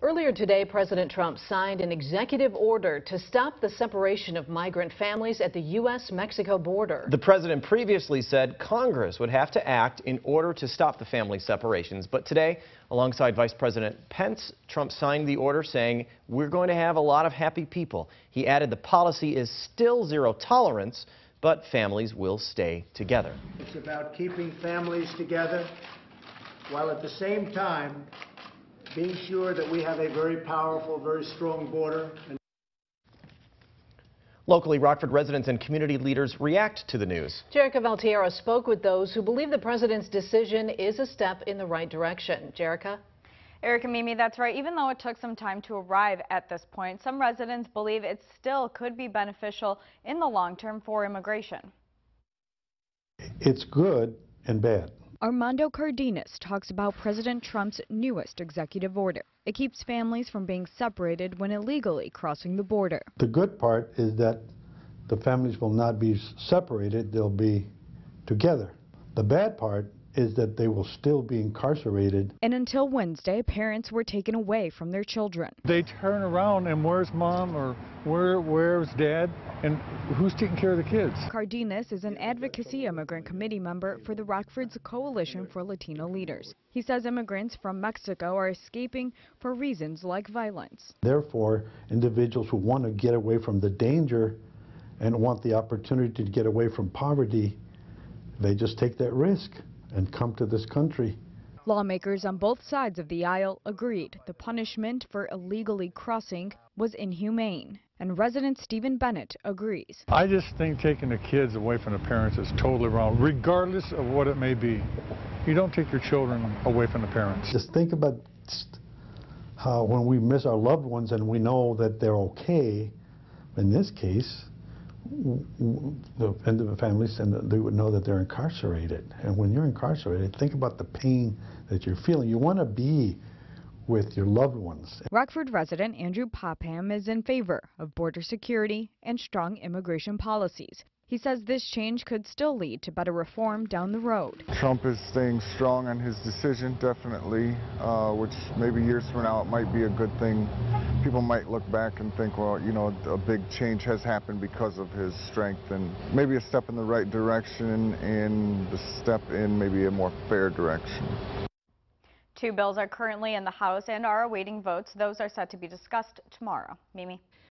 Earlier today, President Trump signed an executive order to stop the separation of migrant families at the U.S.-Mexico border. The president previously said Congress would have to act in order to stop the family separations. But today, alongside Vice President Pence, Trump signed the order saying, "We're going to have a lot of happy people." He added the policy is still zero tolerance, but families will stay together. It's about keeping families together while at the same time being sure that we have a very powerful, very strong border. Locally, Rockford residents and community leaders react to the news. Jerica Valtierra spoke with those who believe the president's decision is a step in the right direction. Jerica? Eric and Mimi, that's right. Even though it took some time to arrive at this point, some residents believe it still could be beneficial in the long term for immigration. It's good and bad. Armando Cardenas talks about President Trump's newest executive order. It keeps families from being separated when illegally crossing the border. The good part is that the families will not be separated, they'll be together. The bad part is that they will still be incarcerated. And until Wednesday, parents were taken away from their children. They turn around and where's mom or where's dad and who's taking care of the kids? Cardenas is an advocacy immigrant committee member for the Rockford's Coalition for Latino Leaders. He says immigrants from Mexico are escaping for reasons like violence. Therefore, individuals who want to get away from the danger and want the opportunity to get away from poverty, they just take that risk and come to this country. Lawmakers on both sides of the aisle agreed the punishment for illegally crossing was inhumane, and resident Stephen Bennett agrees. I just think taking the kids away from the parents is totally wrong, regardless of what it may be. You don't take your children away from the parents. Just think about how when we miss our loved ones and we know that they're okay, in this case, the end of the families, and they would know that they're incarcerated. And when you're incarcerated, think about the pain that you're feeling. You want to be with your loved ones. Rockford resident Andrew Popham is in favor of border security and strong immigration policies. He says this change could still lead to better reform down the road. Trump is staying strong on his decision, definitely, which maybe years from now it might be a good thing. People might look back and think, well, you know, a big change has happened because of his strength, and maybe a step in the right direction and a step in maybe a more fair direction. Two bills are currently in the House and are awaiting votes. Those are set to be discussed tomorrow. Mimi?